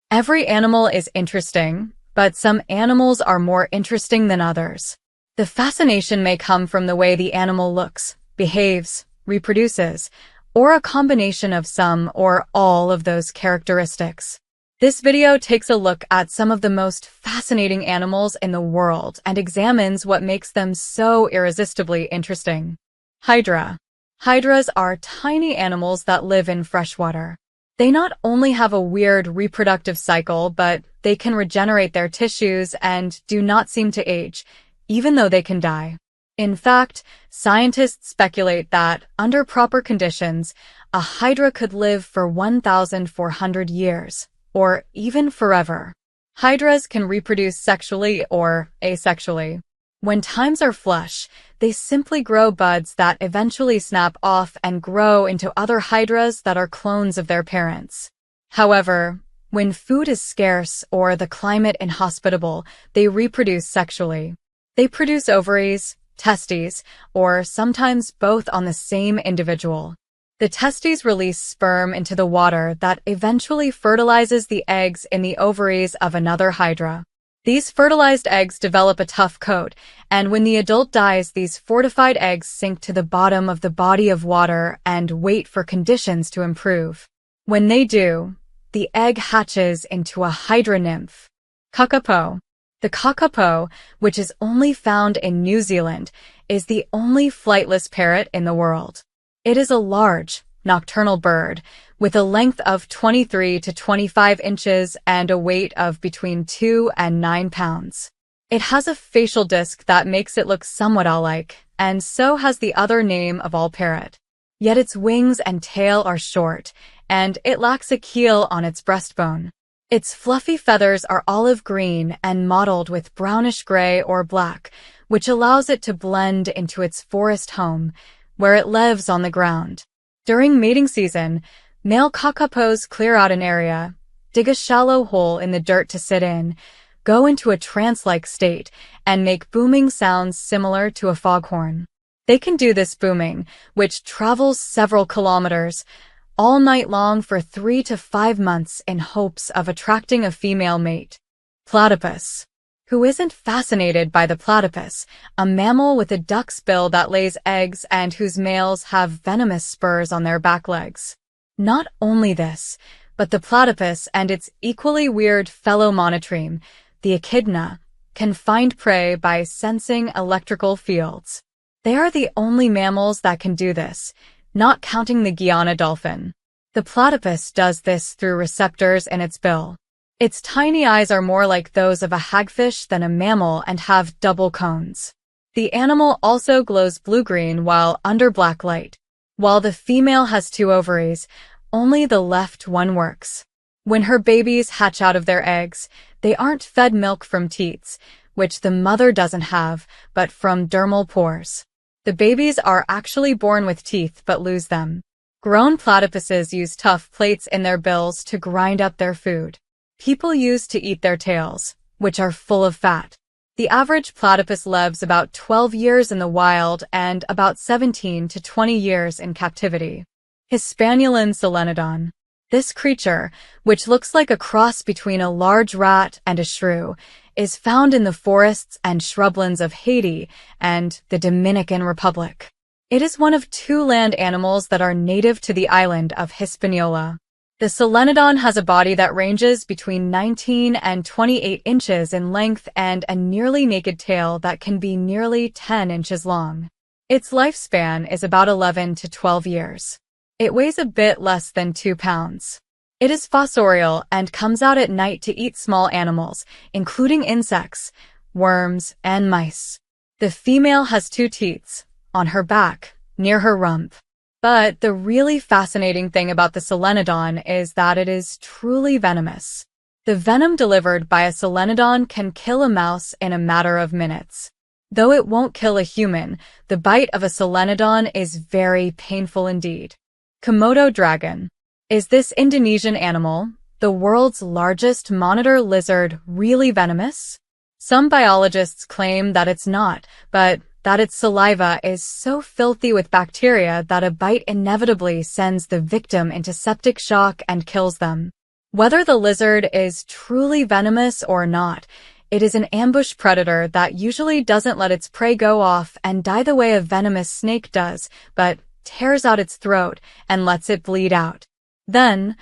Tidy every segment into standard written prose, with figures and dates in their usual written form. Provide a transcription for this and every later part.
Every animal is interesting, but some animals are more interesting than others. The fascination may come from the way the animal looks, behaves, reproduces, or a combination of some or all of those characteristics. This video takes a look at some of the most fascinating animals in the world and examines what makes them so irresistibly interesting. Hydra. Hydras are tiny animals that live in freshwater. They not only have a weird reproductive cycle, but they can regenerate their tissues and do not seem to age, even though they can die. In fact, scientists speculate that, under proper conditions, a hydra could live for 1,400 years, or even forever. Hydras can reproduce sexually or asexually. When times are flush, they simply grow buds that eventually snap off and grow into other hydras that are clones of their parents. However, when food is scarce or the climate inhospitable, they reproduce sexually. They produce ovaries, testes, or sometimes both on the same individual. The testes release sperm into the water that eventually fertilizes the eggs in the ovaries of another hydra. These fertilized eggs develop a tough coat, and when the adult dies, these fortified eggs sink to the bottom of the body of water and wait for conditions to improve. When they do, the egg hatches into a hydra nymph. Kakapo. The kakapo, which is only found in New Zealand, is the only flightless parrot in the world. It is a large, nocturnal bird, with a length of 23 to 25 inches and a weight of between 2 and 9 pounds. It has a facial disc that makes it look somewhat owl-like, and so has the other name of all parrot. Yet its wings and tail are short, and it lacks a keel on its breastbone. Its fluffy feathers are olive green and mottled with brownish-gray or black, which allows it to blend into its forest home, where it lives on the ground. During mating season, male kakapos clear out an area, dig a shallow hole in the dirt to sit in, go into a trance-like state, and make booming sounds similar to a foghorn. They can do this booming, which travels several kilometers, all night long for 3 to 5 months in hopes of attracting a female mate. Platypus. Who isn't fascinated by the platypus, a mammal with a duck's bill that lays eggs and whose males have venomous spurs on their back legs? Not only this, but the platypus and its equally weird fellow monotreme, the echidna, can find prey by sensing electrical fields. They are the only mammals that can do this, not counting the Guiana dolphin. The platypus does this through receptors in its bill. Its tiny eyes are more like those of a hagfish than a mammal and have double cones. The animal also glows blue-green while under black light. While the female has 2 ovaries, only the left one works. When her babies hatch out of their eggs, they aren't fed milk from teats, which the mother doesn't have, but from dermal pores. The babies are actually born with teeth but lose them. Grown platypuses use tough plates in their bills to grind up their food. People use to eat their tails, which are full of fat. The average platypus lives about 12 years in the wild and about 17 to 20 years in captivity. Hispaniolan Solenodon. This creature, which looks like a cross between a large rat and a shrew, is found in the forests and shrublands of Haiti and the Dominican Republic. It is one of 2 land animals that are native to the island of Hispaniola. The Solenodon has a body that ranges between 19 and 28 inches in length and a nearly naked tail that can be nearly 10 inches long. Its lifespan is about 11 to 12 years. It weighs a bit less than 2 pounds. It is fossorial and comes out at night to eat small animals, including insects, worms, and mice. The female has 2 teats, on her back, near her rump. But the really fascinating thing about the Solenodon is that it is truly venomous. The venom delivered by a Solenodon can kill a mouse in a matter of minutes. Though it won't kill a human, the bite of a Solenodon is very painful indeed. Komodo Dragon. Is this Indonesian animal, the world's largest monitor lizard, really venomous? Some biologists claim that it's not, but that its saliva is so filthy with bacteria that a bite inevitably sends the victim into septic shock and kills them. Whether the lizard is truly venomous or not, it is an ambush predator that usually doesn't let its prey go off and die the way a venomous snake does, but tears out its throat and lets it bleed out. Then,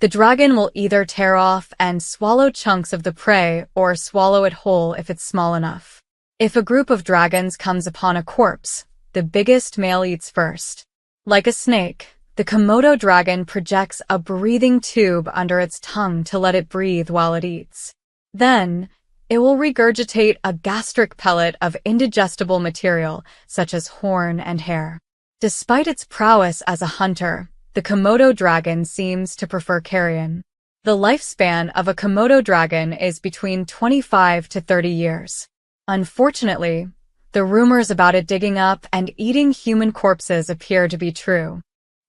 the dragon will either tear off and swallow chunks of the prey or swallow it whole if it's small enough. If a group of dragons comes upon a corpse, the biggest male eats first. Like a snake, the Komodo dragon projects a breathing tube under its tongue to let it breathe while it eats. Then, it will regurgitate a gastric pellet of indigestible material, such as horn and hair. Despite its prowess as a hunter, the Komodo dragon seems to prefer carrion. The lifespan of a Komodo dragon is between 25 to 30 years. Unfortunately, the rumors about it digging up and eating human corpses appear to be true.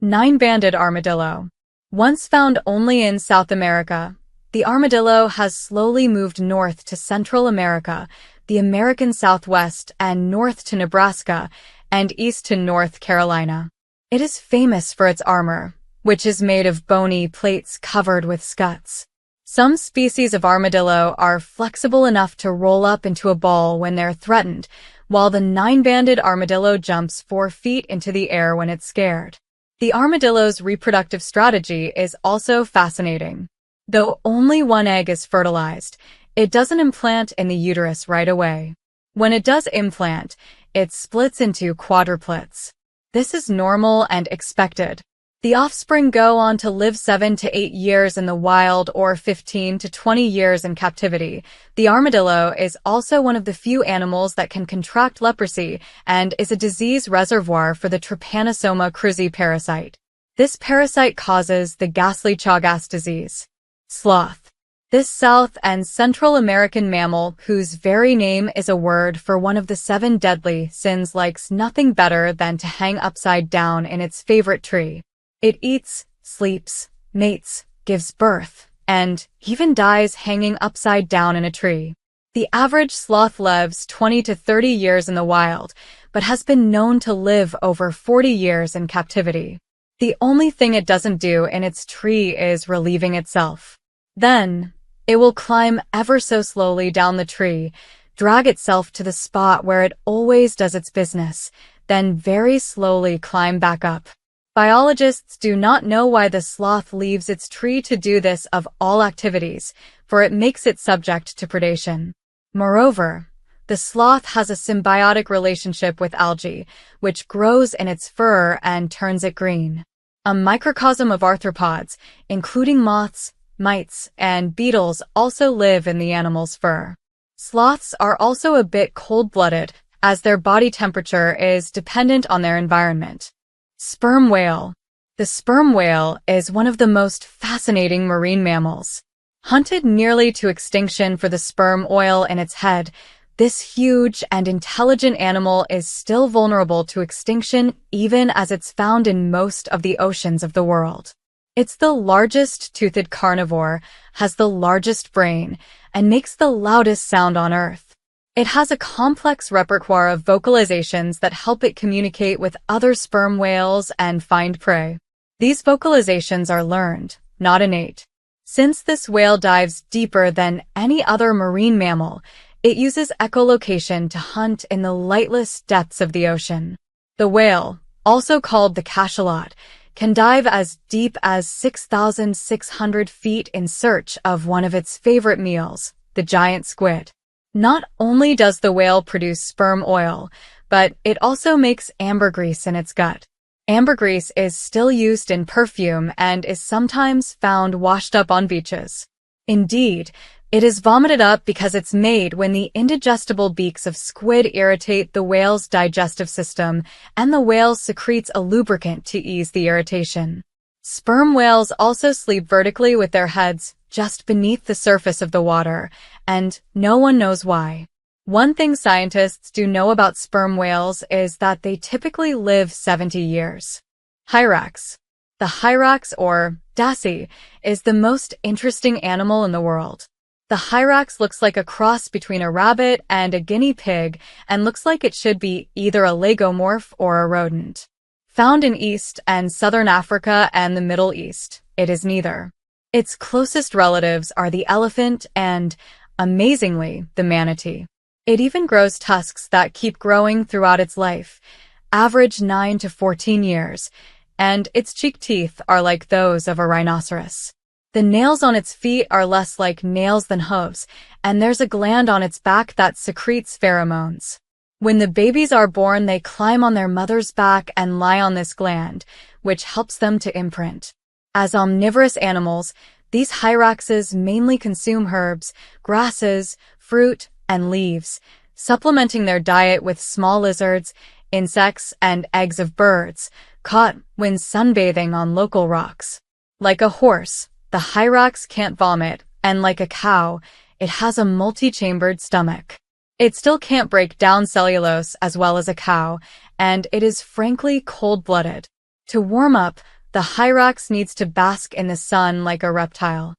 Ninebanded armadillo. Once found only in South America, the armadillo has slowly moved north to Central America, the American Southwest, and north to Nebraska, and east to North Carolina. It is famous for its armor, which is made of bony plates covered with scuts. Some species of armadillo are flexible enough to roll up into a ball when they're threatened, while the nine-banded armadillo jumps 4 feet into the air when it's scared. The armadillo's reproductive strategy is also fascinating. Though only one egg is fertilized, it doesn't implant in the uterus right away. When it does implant, it splits into quadruplets. This is normal and expected. The offspring go on to live 7 to 8 years in the wild or 15 to 20 years in captivity. The armadillo is also one of the few animals that can contract leprosy and is a disease reservoir for the Trypanosoma cruzi parasite. This parasite causes the ghastly Chagas disease. Sloth. This South and Central American mammal, whose very name is a word for one of the 7 deadly sins, likes nothing better than to hang upside down in its favorite tree. It eats, sleeps, mates, gives birth, and even dies hanging upside down in a tree. The average sloth lives 20 to 30 years in the wild, but has been known to live over 40 years in captivity. The only thing it doesn't do in its tree is relieving itself. Then, it will climb ever so slowly down the tree, drag itself to the spot where it always does its business, then very slowly climb back up. Biologists do not know why the sloth leaves its tree to do this of all activities, for it makes it subject to predation. Moreover, the sloth has a symbiotic relationship with algae, which grows in its fur and turns it green. A microcosm of arthropods, including moths, mites, and beetles, also live in the animal's fur. Sloths are also a bit cold-blooded, as their body temperature is dependent on their environment. Sperm whale. The sperm whale is one of the most fascinating marine mammals. Hunted nearly to extinction for the sperm oil in its head, this huge and intelligent animal is still vulnerable to extinction even as it's found in most of the oceans of the world. It's the largest toothed carnivore, has the largest brain, and makes the loudest sound on Earth. It has a complex repertoire of vocalizations that help it communicate with other sperm whales and find prey. These vocalizations are learned, not innate. Since this whale dives deeper than any other marine mammal, it uses echolocation to hunt in the lightless depths of the ocean. The whale, also called the cachalot, can dive as deep as 6,600 feet in search of one of its favorite meals, the giant squid. Not only does the whale produce sperm oil, but it also makes ambergris in its gut. Ambergris is still used in perfume and is sometimes found washed up on beaches. Indeed, it is vomited up because it's made when the indigestible beaks of squid irritate the whale's digestive system, and the whale secretes a lubricant to ease the irritation. Sperm whales also sleep vertically with their heads just beneath the surface of the water, and no one knows why. One thing scientists do know about sperm whales is that they typically live 70 years. Hyrax. The Hyrax, or Dassy, is the most interesting animal in the world. The Hyrax looks like a cross between a rabbit and a guinea pig and looks like it should be either a lagomorph or a rodent. Found in East and Southern Africa and the Middle East, it is neither. Its closest relatives are the elephant and, amazingly, the manatee. It even grows tusks that keep growing throughout its life, average 9 to 14 years, and its cheek teeth are like those of a rhinoceros. The nails on its feet are less like nails than hooves, and there's a gland on its back that secretes pheromones. When the babies are born, they climb on their mother's back and lie on this gland, which helps them to imprint. As omnivorous animals, these hyraxes mainly consume herbs, grasses, fruit, and leaves, supplementing their diet with small lizards, insects, and eggs of birds, caught when sunbathing on local rocks. Like a horse, the Hyrax can't vomit, and like a cow, it has a multi-chambered stomach. It still can't break down cellulose as well as a cow, and it is frankly cold-blooded. To warm up, the Hyrax needs to bask in the sun like a reptile.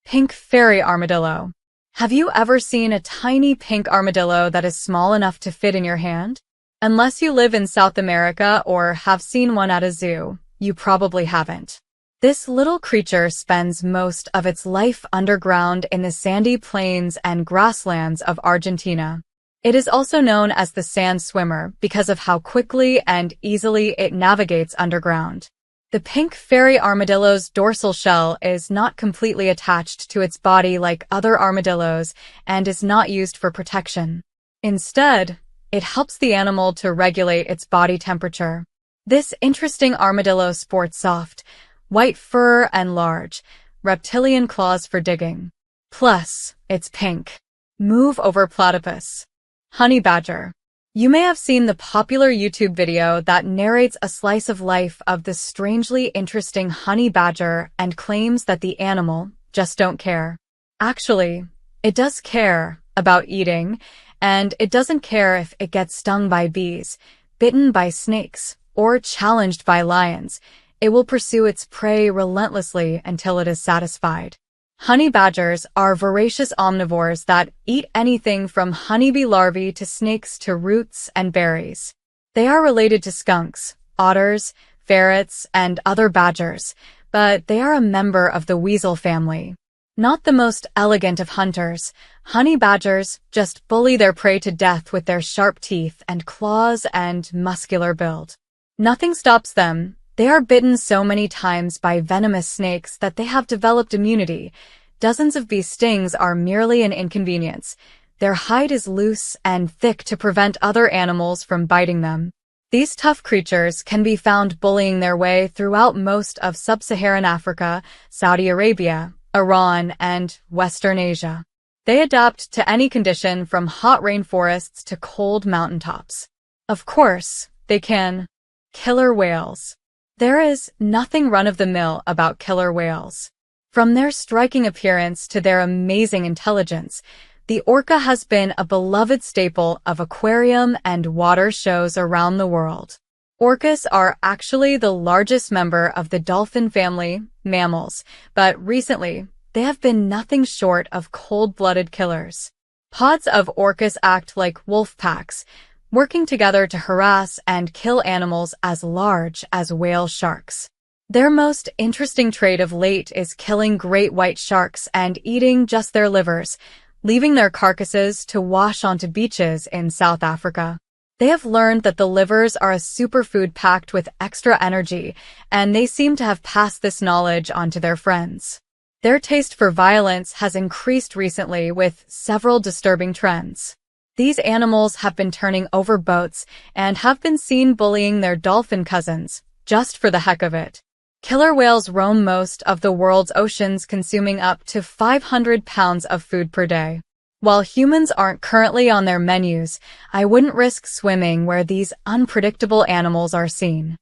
Pink Fairy Armadillo. Have you ever seen a tiny pink armadillo that is small enough to fit in your hand? Unless you live in South America or have seen one at a zoo, you probably haven't. This little creature spends most of its life underground in the sandy plains and grasslands of Argentina. It is also known as the sand swimmer because of how quickly and easily it navigates underground. The pink fairy armadillo's dorsal shell is not completely attached to its body like other armadillos and is not used for protection. Instead, it helps the animal to regulate its body temperature. This interesting armadillo sports soft, white fur and large, reptilian claws for digging. Plus, it's pink. Move over Platypus. Honey badger. You may have seen the popular YouTube video that narrates a slice of life of the strangely interesting honey badger and claims that the animal just don't care. Actually, it does care about eating, and it doesn't care if it gets stung by bees, bitten by snakes, or challenged by lions. It will pursue its prey relentlessly until it is satisfied. Honey badgers are voracious omnivores that eat anything from honeybee larvae to snakes to roots and berries. They are related to skunks, otters, ferrets, and other badgers, but they are a member of the weasel family. Not the most elegant of hunters, honey badgers just bully their prey to death with their sharp teeth and claws and muscular build. Nothing stops them. They are bitten so many times by venomous snakes that they have developed immunity. Dozens of bee stings are merely an inconvenience. Their hide is loose and thick to prevent other animals from biting them. These tough creatures can be found bullying their way throughout most of sub-Saharan Africa, Saudi Arabia, Iran, and Western Asia. They adapt to any condition from hot rainforests to cold mountaintops. Of course, they can. Killer whales. There is nothing run-of-the-mill about killer whales. From their striking appearance to their amazing intelligence, the orca has been a beloved staple of aquarium and water shows around the world. Orcas are actually the largest member of the dolphin family, mammals, but recently, they have been nothing short of cold-blooded killers. Pods of orcas act like wolf packs, working together to harass and kill animals as large as whale sharks. Their most interesting trait of late is killing great white sharks and eating just their livers, leaving their carcasses to wash onto beaches in South Africa. They have learned that the livers are a superfood packed with extra energy, and they seem to have passed this knowledge on to their friends. Their taste for violence has increased recently with several disturbing trends. These animals have been turning over boats and have been seen bullying their dolphin cousins, just for the heck of it. Killer whales roam most of the world's oceans, consuming up to 500 pounds of food per day. While humans aren't currently on their menus, I wouldn't risk swimming where these unpredictable animals are seen.